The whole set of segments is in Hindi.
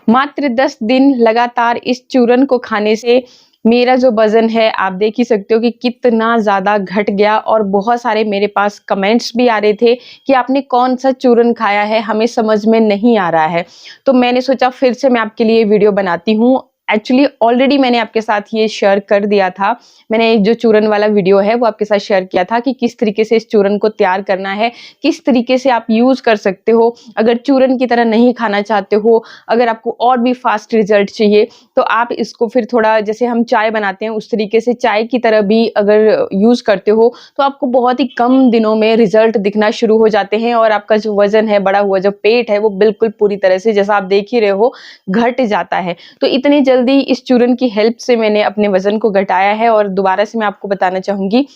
मात्र 10 दिन लगातार इस चूरन को खाने से मेरा जो वज़न है आप देख ही सकते हो कि कितना ज़्यादा घट गया। और बहुत सारे मेरे पास कमेंट्स भी आ रहे थे कि आपने कौन-सा चूरन खाया है, हमें समझ में नहीं आ रहा है। तो मैंने सोचा फिर से मैं आपके लिए वीडियो बनाती हूँ। एक्चुअली ऑलरेडी मैंने आपके साथ ये शेयर कर दिया था। मैंने जो चूरन वाला वीडियो है वो आपके साथ शेयर किया था कि किस तरीके से इस चूरन को तैयार करना है, किस तरीके से आप यूज़ कर सकते हो। अगर चूरन की तरह नहीं खाना चाहते हो, अगर आपको और भी फास्ट रिजल्ट चाहिए तो आप इसको फिर थोड़ा जैसे हम चाय बनाते हैं उस तरीके से चाय की तरह भी अगर यूज़ करते हो तो आपको बहुत ही कम दिनों में रिजल्ट दिखना शुरू हो जाते हैं और आपका जो वज़न है, बढ़ा हुआ जो पेट है वो बिल्कुल पूरी तरह से जैसा आप देख ही रहे हो घट जाता है। तो इतनी जल्दी इस चूरन की हेल्प से मैंने अपने वज़न को घटाया है और दोबारा से मैं आपको बताना चाहूँगी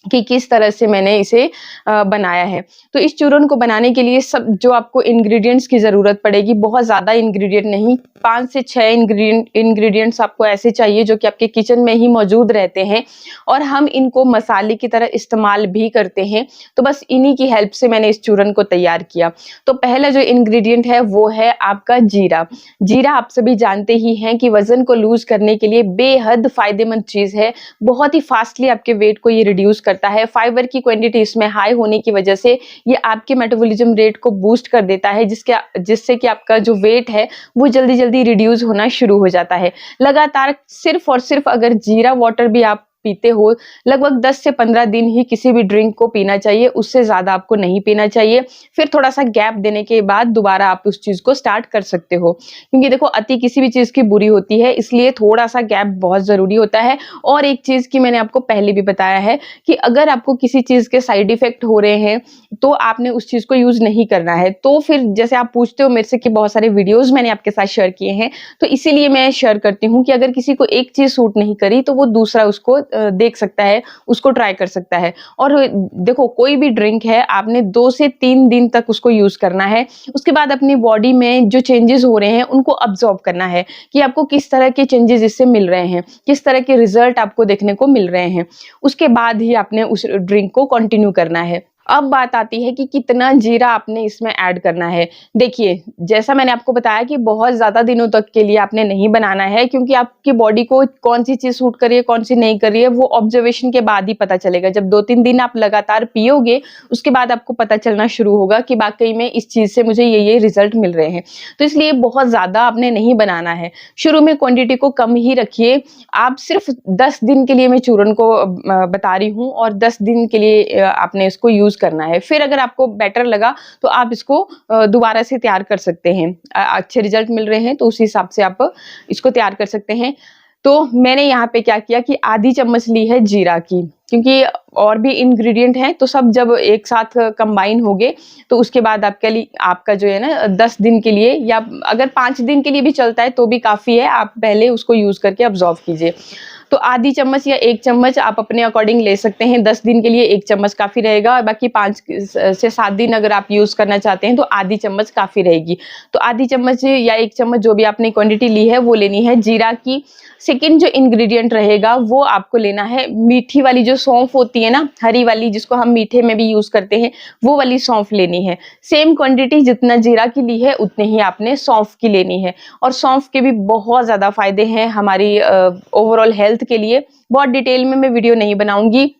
कि किस तरह से मैंने इसे बनाया है। तो इस चूरन को बनाने के लिए सब जो आपको इंग्रीडिएंट्स की ज़रूरत पड़ेगी, बहुत ज़्यादा इंग्रीडिएंट नहीं, 5 से 6 इंग्रीडिएंट्स आपको ऐसे चाहिए जो कि आपके किचन में ही मौजूद रहते हैं और हम इनको मसाले की तरह इस्तेमाल भी करते हैं। तो बस इन्हीं की हेल्प से मैंने इस चूरन को तैयार किया। तो पहला जो इंग्रीडिएंट है वो है आपका जीरा। जीरा आप सभी जानते ही हैं कि वज़न को लूज़ करने के लिए बेहद फ़ायदेमंद चीज़ है। बहुत ही फ़ास्टली आपके वेट को ये रिड्यूस करता है। फाइबर की क्वांटिटी इसमें हाई होने की वजह से ये आपके मेटाबॉलिज्म रेट को बूस्ट कर देता है जिससे कि आपका जो वेट है वो जल्दी-जल्दी रिड्यूस होना शुरू हो जाता है। लगातार सिर्फ़ और सिर्फ़ अगर जीरा वाटर भी आप पीते हो, लगभग 10 से 15 दिन ही किसी भी ड्रिंक को पीना चाहिए, उससे ज़्यादा आपको नहीं पीना चाहिए। फिर थोड़ा-सा गैप देने के बाद दोबारा आप उस चीज़ को स्टार्ट कर सकते हो। क्योंकि देखो अति किसी भी चीज़ की बुरी होती है, इसलिए थोड़ा-सा गैप बहुत ज़रूरी होता है। और एक चीज़ की मैंने आपको पहले भी बताया है कि अगर आपको किसी चीज़ के साइड इफ़ेक्ट हो रहे हैं, तो आपने उस चीज़ को यूज़ नहीं करना है। तो फिर जैसे आप पूछते हो मेरे से कि बहुत सारे वीडियोज़ मैंने आपके साथ शेयर किए हैं, तो इसीलिए मैं शेयर करती हूँ कि अगर किसी को एक चीज़ सूट नहीं करी, तो वो दूसरा उसको देख सकता है, उसको ट्राई कर सकता है। और देखो कोई भी ड्रिंक है, आपने 2 से 3 दिन तक उसको यूज़ करना है। उसके बाद अपनी बॉडी में जो चेंजेज़ हो रहे हैं, उनको ऑब्ज़र्व करना है कि आपको किस तरह के चेंजेज़ इससे मिल रहे हैं, किस तरह के रिज़ल्ट आपको देखने को मिल रहे हैं। उसके बाद ही आपने उस ड्रिंक को कंटिन्यू करना है। अब बात आती है कि कितना जीरा आपने इसमें ऐड करना है। देखिए, जैसा मैंने आपको बताया कि बहुत ज़्यादा दिनों तक के लिए आपने नहीं बनाना है क्योंकि आपकी बॉडी को कौन-सी चीज़ सूट कर रही है, कौन-सी नहीं कर रही है, वो ऑब्जर्वेशन के बाद ही पता चलेगा। जब 2-3 दिन आप लगातार पियोगे, उसके बाद आपको पता चलना शुरू होगा कि वाक़ई में इस चीज़ से मुझे ये रिज़ल्ट मिल रहे हैं। तो इसलिए बहुत ज़्यादा आपने नहीं बनाना है। शुरू में क्वांटिटी को कम ही रखिए। आप सिर्फ़ 10 दिन के लिए मैं चूरन को बता रही हूँ और 10 दिन के लिए आपने इसको यूज़ करना है। फिर अगर आपको बेटर लगा तो आप इसको दोबारा से तैयार कर सकते हैं। अच्छे रिजल्ट मिल रहे हैं तो उस हिसाब से आप इसको तैयार कर सकते हैं। तो मैंने यहाँ पे क्या किया कि आधी चम्मच ली है जीरा की, क्योंकि और भी इंग्रेडिएंट हैं तो सब जब एक साथ कंबाइन होंगे तो उसके बाद आपका जो है ना 10 दिन के लिए या अगर 5 दिन के लिए भी चलता है तो भी काफ़ी है। आप पहले उसको यूज़ करके ऑब्ज़र्व कीजिए। तो आधी चम्मच या 1 चम्मच आप अपने अकॉर्डिंग ले सकते हैं। 10 दिन के लिए 1 चम्मच काफ़ी रहेगा और बाकी 5 से 7 दिन अगर आप यूज़ करना चाहते हैं तो आधी चम्मच काफ़ी रहेगी। तो आधी चम्मच या 1 चम्मच जो भी आपने क्वांटिटी ली है वो लेनी है जीरा की। सेकंड जो इंग्रेडिएंट रहेगा वो आपको लेना है मीठी वाली जो सौंफ होती है ना, हरी वाली जिसको हम मीठे में भी यूज़ करते हैं, वो वाली सौंफ लेनी है। सेम क्वांटिटी जितना जीरा की ली है उतनी ही आपने सौंफ की लेनी है। और सौंफ के भी बहुत ज़्यादा फ़ायदे हैं हमारी ओवरऑल हेल्थ के लिए। बहुत डिटेल में मैं वीडियो नहीं बनाऊँगी,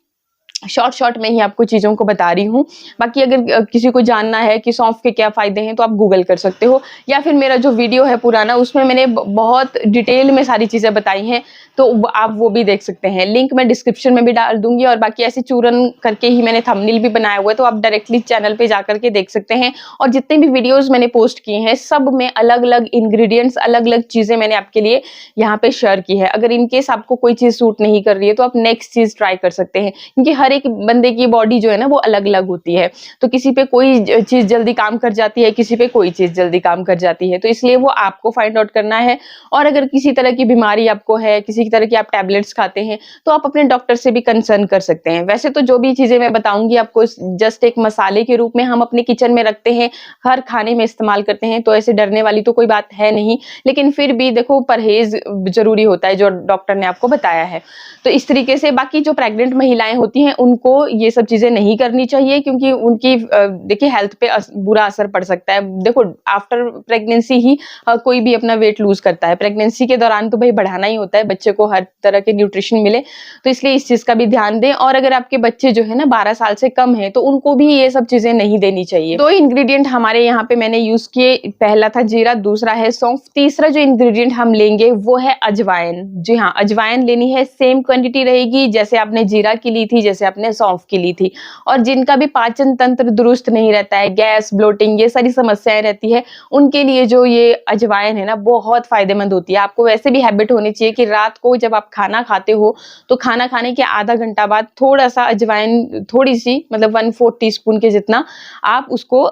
शॉर्ट में ही आपको चीज़ों को बता रही हूँ। बाकी अगर किसी को जानना है कि सौंफ के क्या फ़ायदे हैं तो आप गूगल कर सकते हो या फिर मेरा जो वीडियो है पुराना उसमें मैंने बहुत डिटेल में सारी चीज़ें बताई हैं, तो आप वो भी देख सकते हैं। लिंक मैं डिस्क्रिप्शन में भी डाल दूँगी और बाकी ऐसे चूरन करके ही मैंने थंबनेल भी बनाया हुआ है तो आप डायरेक्टली चैनल पे जा कर के देख सकते हैं। और जितने भी वीडियोज़ मैंने पोस्ट किए हैं सब में अलग-अलग इंग्रीडिएंट्स, अलग-अलग चीज़ें मैंने आपके लिए यहाँ पे शेयर की है। अगर इन केस आपको कोई चीज़ सूट नहीं कर रही है तो आप नेक्स्ट चीज़ ट्राई कर सकते हैं, क्योंकि हर एक बंदे की बॉडी जो है ना वो अलग-अलग होती है। तो किसी पे कोई चीज़ जल्दी काम कर जाती है, किसी पे कोई चीज़ जल्दी काम कर जाती है। तो इसलिए वो आपको फाइंड आउट करना है। और अगर किसी तरह की बीमारी आपको है, किसी तरह की आप टैबलेट्स खाते हैं, तो आप अपने डॉक्टर से भी कंसर्न कर सकते हैं। वैसे तो जो भी चीज़ें मैं बताऊँगी आपको जस्ट एक मसाले के रूप में हम अपने किचन में रखते हैं, हर खाने में इस्तेमाल करते हैं, तो ऐसे डरने वाली तो कोई बात है नहीं। लेकिन फिर भी देखो परहेज़ ज़रूरी होता है जो डॉक्टर ने आपको बताया है। तो इस तरीके से बाकी जो प्रेग्नेंट महिलाएँ होती हैं उनको ये सब चीज़ें नहीं करनी चाहिए, क्योंकि उनकी देखिए हेल्थ पे बुरा असर पड़ सकता है। देखो आफ्टर प्रेगनेंसी ही कोई भी अपना वेट लूज़ करता है। प्रेगनेंसी के दौरान तो भई बढ़ाना ही होता है, बच्चे को हर तरह के न्यूट्रिशन मिले, तो इसलिए इस चीज़ का भी ध्यान दें। और अगर आपके बच्चे जो है ना 12 साल से कम हैं, तो उनको भी ये सब चीज़ें नहीं देनी चाहिए। 2 इंग्रीडिएंट हमारे यहाँ पे मैंने यूज़ किए, पहला था जीरा, दूसरा है सौंफ, तीसरा जो इंग्रीडिएंट हम लेंगे वो है अजवाइन। जी हाँ, अजवाइन लेनी है, सेम क्वांटिटी रहेगी जैसे आपने जीरा की ली थी, जैसे आपने सौंफ की ली थी। और जिनका भी पाचन तंत्र दुरुस्त नहीं रहता है, गैस, ब्लोटिंग ये सारी समस्याएँ रहती है, उनके लिए जो ये अजवाइन है ना बहुत फ़ायदेमंद होती है। आपको वैसे भी हैबिट होनी चाहिए कि रात को जब आप खाना खाते हो, तो खाना खाने के आधा घंटा बाद थोड़ा-सा अजवाइन, थोड़ी-सी मतलब 1/4 टीस्पून के जितना आप उसको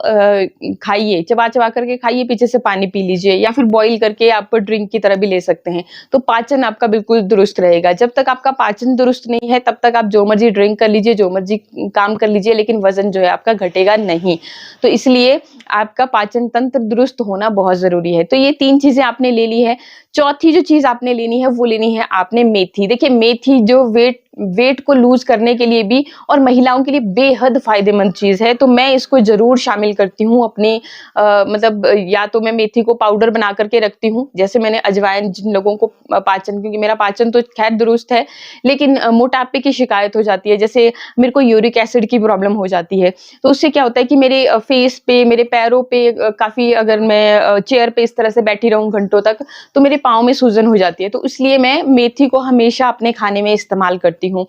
खाइए, चबा-चबा करके खाइए, पीछे से पानी पी लीजिए, या फिर बॉयल करके आप ड्रिंक की तरह भी ले सकते हैं। तो पाचन आपका बिल्कुल दुरुस्त रहेगा। जब तक आपका पाचन दुरुस्त नहीं है, तब तक आप जो मर्ज़ी ड्रिंक कर लीजिए, जो मर्ज़ी काम कर लीजिए, लेकिन वज़न जो है आपका घटेगा नहीं। तो इसलिए आपका पाचन तंत्र दुरुस्त होना बहुत ज़रूरी है। तो ये 3 चीज़ें आपने ले ली है। चौथी जो चीज़ आपने लेनी है, वो लेनी है आपने मेथी। देखिए मेथी जो वेट को लूज़ करने के लिए भी और महिलाओं के लिए बेहद फ़ायदेमंद चीज़ है, तो मैं इसको ज़रूर शामिल करती हूँ अपनी मतलब या तो मैं मेथी को पाउडर बना करके रखती हूँ, जैसे मैंने अजवाइन, जिन लोगों को पाचन, क्योंकि मेरा पाचन तो खैर दुरुस्त है, लेकिन मोटापे की शिकायत हो जाती है, जैसे मेरे को यूरिक एसिड की प्रॉब्लम हो जाती है, तो उससे क्या होता है कि मेरे फेस पे, मेरे पैरों पे काफ़ी, अगर मैं चेयर पे इस तरह से बैठी रहूँ घंटों तक, तो मेरे पाँव में सूजन हो जाती है, तो इसलिए मैं मेथी को हमेशा अपने खाने में इस्तेमाल करती हूँ।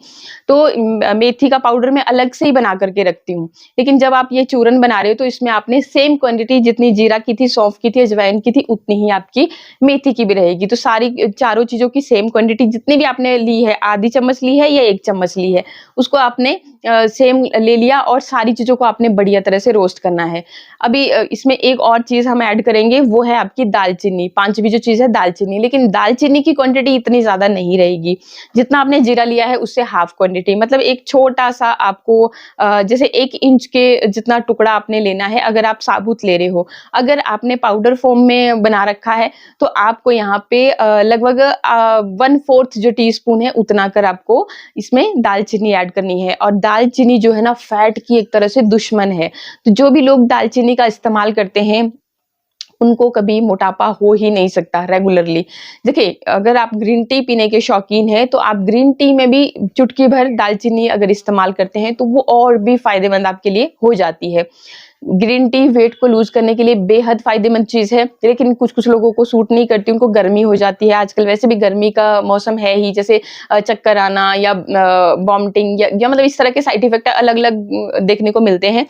तो मेथी का पाउडर मैं अलग से ही बना करके रखती हूँ। लेकिन जब आप ये चूरन बना रहे हो, तो इसमें आपने सेम क्वांटिटी जितनी जीरा की थी, सौंफ की थी, अजवाइन की थी, उतनी ही आपकी मेथी की भी रहेगी। तो सारी चारों चीज़ों की सेम क्वांटिटी जितनी भी आपने ली है, आधी चम्मच ली है या 1 चम्मच ली है, उसको आपने सेम ले लिया और सारी चीज़ों को आपने बढ़िया तरह से रोस्ट करना है। अभी इसमें एक और चीज़ हम ऐड करेंगे, वो है आपकी दालचीनी। 5वीं जो चीज़ है दालचीनी, लेकिन दालचीनी की क्वांटिटी इतनी ज़्यादा नहीं रहेगी। जितना आपने जीरा लिया है उससे हाफ क्वांटिटी, मतलब एक छोटा-सा आपको जैसे 1 इंच के जितना टुकड़ा आपने लेना है, अगर आप साबुत ले रहे हो। अगर आपने पाउडर फॉर्म में बना रखा है, तो आपको यहाँ पे लगभग 1/4 जो टीस्पून है, उतना कर आपको इसमें दालचीनी ऐड करनी है। और दालचीनी जो है ना फैट की एक तरह से दुश्मन है। तो जो भी लोग दालचीनी का इस्तेमाल करते हैं, उनको कभी मोटापा हो ही नहीं सकता रेगुलरली। देखिए, अगर आप ग्रीन टी पीने के शौकीन हैं, तो आप ग्रीन टी में भी चुटकी भर दालचीनी अगर इस्तेमाल करते हैं, तो वो और भी फ़ायदेमंद आपके लिए हो जाती है। ग्रीन टी वेट को लूज़ करने के लिए बेहद फ़ायदेमंद चीज़ है, लेकिन कुछ-कुछ लोगों को सूट नहीं करती, उनको गर्मी हो जाती है। आजकल वैसे भी गर्मी का मौसम है ही, जैसे चक्कर आना या वॉमिटिंग या मतलब इस तरह के साइड इफ़ेक्ट अलग-अलग देखने को मिलते हैं।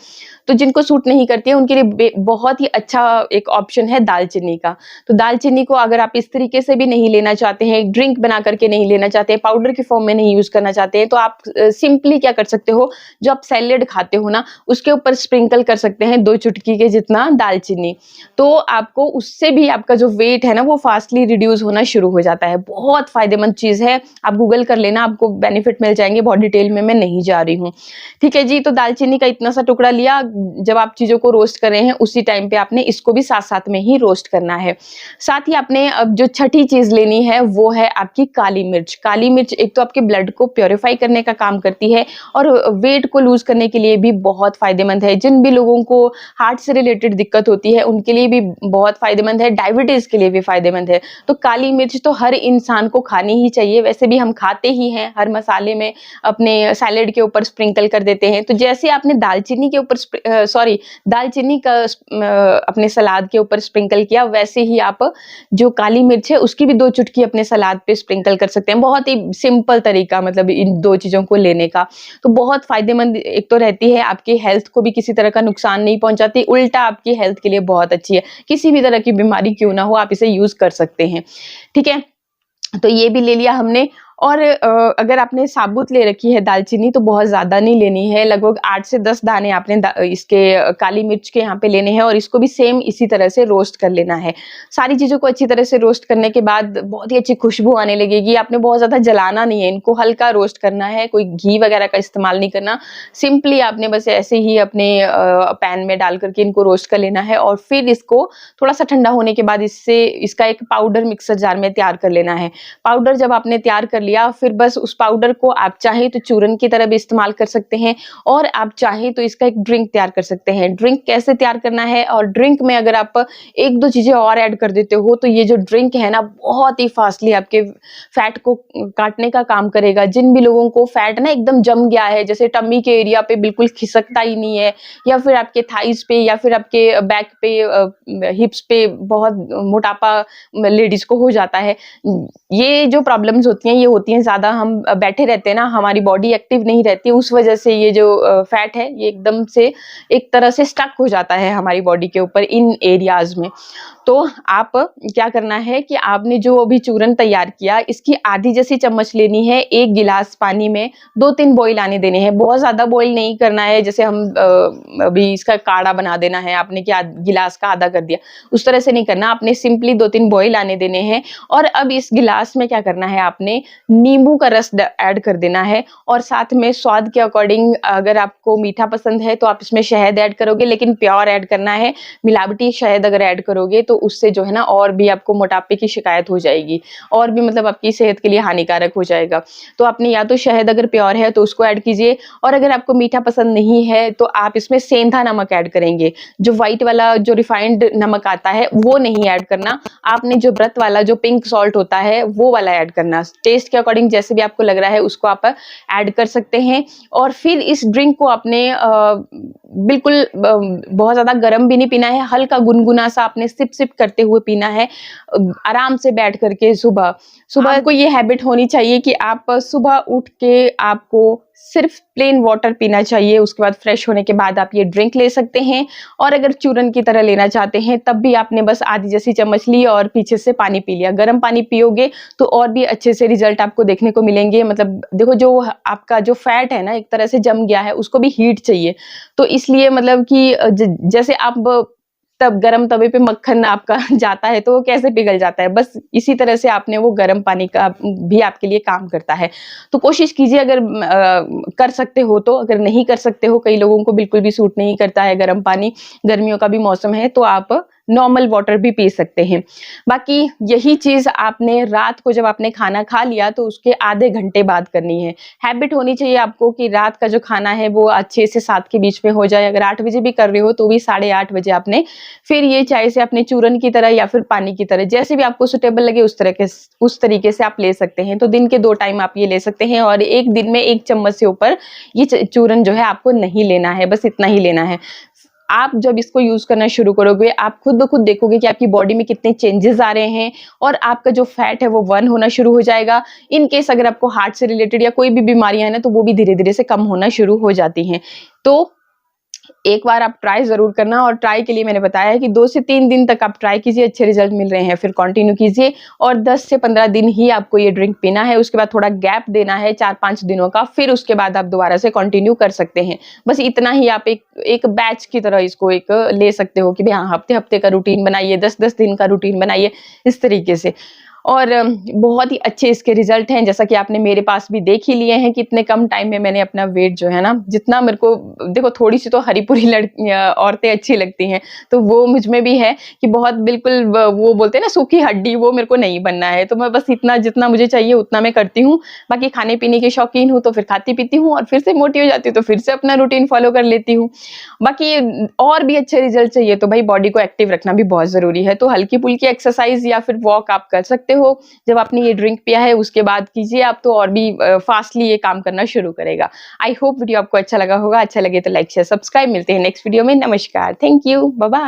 तो जिनको सूट नहीं करती है, उनके लिए बहुत ही अच्छा एक ऑप्शन है दालचीनी का। तो दालचीनी को अगर आप इस तरीके से भी नहीं लेना चाहते हैं, ड्रिंक बना करके नहीं लेना चाहते हैं, पाउडर की फॉर्म में नहीं यूज़ करना चाहते हैं, तो आप सिंपली क्या कर सकते हो, जो आप सैलेड खाते हो ना, उसके ऊपर स्प्रिंकल कर सकते हैं 2 चुटकी के जितना दालचीनी। तो आपको उससे भी आपका जो वेट है ना, वो फास्टली रिड्यूस होना शुरू हो जाता है। बहुत फ़ायदेमंद चीज़ है, आप गूगल कर लेना, आपको बेनिफिट मिल जाएँगे, बहुत डिटेल में मैं नहीं जा रही हूँ। ठीक है जी, तो दालचीनी का इतना सा टुकड़ा लिया, जब आप चीज़ों को रोस्ट कर रहे हैं, उसी टाइम पे आपने इसको भी साथ-साथ में ही रोस्ट करना है। साथ ही आपने अब जो छठी चीज़ लेनी है, वो है आपकी काली मिर्च। काली मिर्च एक तो आपके ब्लड को प्यूरिफाई करने का काम करती है और वेट को लूज़ करने के लिए भी बहुत फ़ायदेमंद है। जिन भी लोगों को हार्ट से रिलेटेड दिक्कत होती है, उनके लिए भी बहुत फ़ायदेमंद है, डायबिटीज़ के लिए भी फ़ायदेमंद है। तो काली मिर्च तो हर इंसान को खानी ही चाहिए, वैसे भी हम खाते ही हैं, हर मसाले में अपने सैलेड के ऊपर स्प्रिंकल कर देते हैं। तो जैसे आपने दालचीनी के ऊपर दालचीनी का अपने सलाद के ऊपर स्प्रिंकल किया, वैसे ही आप जो काली मिर्च है उसकी भी 2 चुटकी अपने सलाद पे स्प्रिंकल कर सकते हैं। बहुत ही सिंपल तरीका, मतलब इन 2 चीज़ों को लेने का। तो बहुत फ़ायदेमंद एक तो रहती है, आपकी हेल्थ को भी किसी तरह का नुकसान नहीं पहुँचाती, उल्टा आपकी हेल्थ के लिए बहुत अच्छी है। किसी भी तरह की बीमारी क्यों ना हो, आप इसे यूज़ कर सकते हैं। ठीक है? तो ये भी ले लिया हमने। और अगर आपने साबुत ले रखी है दालचीनी, तो बहुत ज़्यादा नहीं लेनी है, लगभग 8 से 10 दाने आपने इसके काली मिर्च के यहाँ पे लेने हैं और इसको भी सेम इसी तरह से रोस्ट कर लेना है। सारी चीज़ों को अच्छी तरह से रोस्ट करने के बाद बहुत ही अच्छी खुशबू आने लगेगी। आपने बहुत ज़्यादा जलाना नहीं है, इनको हल्का रोस्ट करना है, कोई घी वगैरह का इस्तेमाल नहीं करना। सिंपली आपने बस ऐसे ही अपने पैन में डाल करके इनको रोस्ट कर लेना है और फिर इसको थोड़ा-सा ठंडा होने के बाद इसका एक पाउडर मिक्सर जार में तैयार कर लेना है। पाउडर जब आपने तैयार कर लिया, फिर बस उस पाउडर को आप चाहे तो चूरन की तरह भी इस्तेमाल कर सकते हैं और आप चाहे तो इसका एक ड्रिंक तैयार कर सकते हैं। ड्रिंक कैसे तैयार करना है, और ड्रिंक में अगर आप 1-2 चीज़ें और ऐड कर देते हो, तो ये जो ड्रिंक है ना, बहुत ही फास्टली आपके फैट को काटने का काम करेगा। जिन भी लोगों को फैट ना एकदम जम गया है, जैसे टम्मी के एरिया पे बिल्कुल खिसकता ही नहीं है, या फिर आपके थाइज़ पे या फिर आपके बैक पे हिप्स पे बहुत मोटापा लेडीज़ को हो जाता है। ये जो प्रॉब्लम्स होती हैं, ये होती हैं ज़्यादा हम बैठे रहते हैं ना, हमारी बॉडी एक्टिव नहीं रहती, उस वजह से ये जो फैट है, ये एकदम से एक तरह से स्टक हो जाता है हमारी बॉडी के ऊपर इन एरियाज़ में। तो आप क्या करना है कि आपने जो अभी चूरन तैयार किया, इसकी आधी जैसी चम्मच लेनी है, 1 गिलास पानी में 2-3 बॉयल आने देने हैं। बहुत ज़्यादा बॉयल नहीं करना है, जैसे हम अभी इसका काढ़ा बना देना है, आपने क्या गिलास का आधा कर दिया, उस तरह से नहीं करना। आपने सिंपली 2-3 बॉयल आने देने हैं और अब इस गिलास में क्या करना है, आपने नींबू का रस ऐड कर देना है और साथ में स्वाद के अकॉर्डिंग, अगर आपको मीठा पसंद है तो आप इसमें शहद ऐड करोगे, लेकिन प्योर ऐड करना है। मिलावटी शहद अगर ऐड करोगे तो उससे जो है ना और भी आपको मोटापे की शिकायत हो जाएगी, और भी मतलब आपकी सेहत के लिए हानिकारक हो जाएगा। तो आपने या तो शहद अगर प्योर है तो उसको ऐड कीजिए, और अगर आपको मीठा पसंद नहीं है तो आप इसमें सेंधा नमक ऐड करेंगे। जो व्हाइट वाला जो रिफाइंड नमक आता है वो नहीं ऐड करना, आपने जो व्रत वाला जो पिंक सॉल्ट होता है वो वाला ऐड करना। टेस्ट के अकॉर्डिंग जैसे भी आपको लग रहा है उसको आप ऐड कर सकते हैं। और फिर इस ड्रिंक को आपने बिल्कुल बहुत ज़्यादा गर्म भी नहीं पीना है, हल्का गुनगुना सा आपने सिप सिप करते हुए पीना है, आराम से बैठ करके। सुबह सुबह आपको ये हैबिट होनी चाहिए कि आप सुबह उठ के आपको सिर्फ प्लेन वाटर पीना चाहिए, उसके बाद फ्रेश होने के बाद आप ये ड्रिंक ले सकते हैं। और अगर चूरन की तरह लेना चाहते हैं तब भी आपने बस आधी जैसी चम्मच ली और पीछे से पानी पी लिया। गर्म पानी पियोगे तो और भी अच्छे से रिजल्ट आपको देखने को मिलेंगे। मतलब देखो, जो आपका जो फैट है ना एक तरह से जम गया है, उसको भी हीट चाहिए, तो इसलिए मतलब कि जैसे आप तब गरम तवे पे मक्खन आपका जाता है तो वो कैसे पिघल जाता है, बस इसी तरह से आपने वो गर्म पानी का भी आपके लिए काम करता है। तो कोशिश कीजिए, अगर कर सकते हो तो। अगर नहीं कर सकते हो, कई लोगों को बिल्कुल भी सूट नहीं करता है गर्म पानी, गर्मियों का भी मौसम है, तो आप नॉर्मल वाटर भी पी सकते हैं। बाकी यही चीज़ आपने रात को जब आपने खाना खा लिया तो उसके आधे घंटे बाद करनी है। हैबिट होनी चाहिए आपको कि रात का जो खाना है वो 6 से 7 के बीच में हो जाए। अगर 8 बजे भी कर रहे हो तो भी 8:30 बजे आपने फिर ये चाय से अपने चूरन की तरह या फिर पानी की तरह, जैसे भी आपको सुटेबल लगे उस तरीके से आप ले सकते हैं। तो दिन के 2 टाइम आप ये ले सकते हैं, और एक दिन में 1 चम्मच से ऊपर ये चूरन जो है आपको नहीं लेना है, बस इतना ही लेना है। आप जब इसको यूज करना शुरू करोगे, आप खुद ब खुद देखोगे कि आपकी बॉडी में कितने चेंजेस आ रहे हैं, और आपका जो फैट है वो बर्न होना शुरू हो जाएगा। इन केस अगर आपको हार्ट से रिलेटेड या कोई भी बीमारियां हैं ना, तो वो भी धीरे धीरे से कम होना शुरू हो जाती हैं। तो एक बार आप ट्राई ज़रूर करना, और ट्राई के लिए मैंने बताया है कि 2 से 3 दिन तक आप ट्राई कीजिए, अच्छे रिजल्ट मिल रहे हैं फिर कंटिन्यू कीजिए, और 10 से 15 दिन ही आपको ये ड्रिंक पीना है। उसके बाद थोड़ा गैप देना है 4-5 दिनों का, फिर उसके बाद आप दोबारा से कंटिन्यू कर सकते हैं। बस इतना ही आप एक बैच की तरह इसको एक ले सकते हो कि भाई हाँ, हफ्ते-हफ्ते का रूटीन बनाइए, 10-10 दिन का रूटीन बनाइए, इस तरीके से। और बहुत ही अच्छे इसके रिजल्ट हैं, जैसा कि आपने मेरे पास भी देख ही लिए हैं कि इतने कम टाइम में मैंने अपना वेट जो है ना, जितना मेरे को, देखो थोड़ी सी तो हरी-पूरी औरतें अच्छी लगती हैं, तो वो मुझ में भी है कि बहुत बिल्कुल वो बोलते हैं ना सूखी हड्डी, वो मेरे को नहीं बनना है। तो मैं बस इतना जितना मुझे चाहिए उतना मैं करती हूँ। बाकी खाने-पीने की शौकीन हूँ तो फिर खाती-पीती हूँ, और फिर से मोटी हो जाती हूँ तो फिर से अपना रूटीन फॉलो कर लेती हूँ। बाकी और भी अच्छे रिजल्ट चाहिए तो भाई बॉडी को एक्टिव रखना भी बहुत ज़रूरी है। तो हल्की-फुल्की एक्सरसाइज या फिर वॉक आप कर सकते हो। जब आपने ये ड्रिंक पिया है उसके बाद कीजिए आप, तो और भी फास्टली ये काम करना शुरू करेगा। आई होप वीडियो आपको अच्छा लगा होगा। अच्छा लगे तो लाइक शेयर सब्सक्राइब। मिलते हैं नेक्स्ट वीडियो में। नमस्कार, थैंक यू, बाय बाय।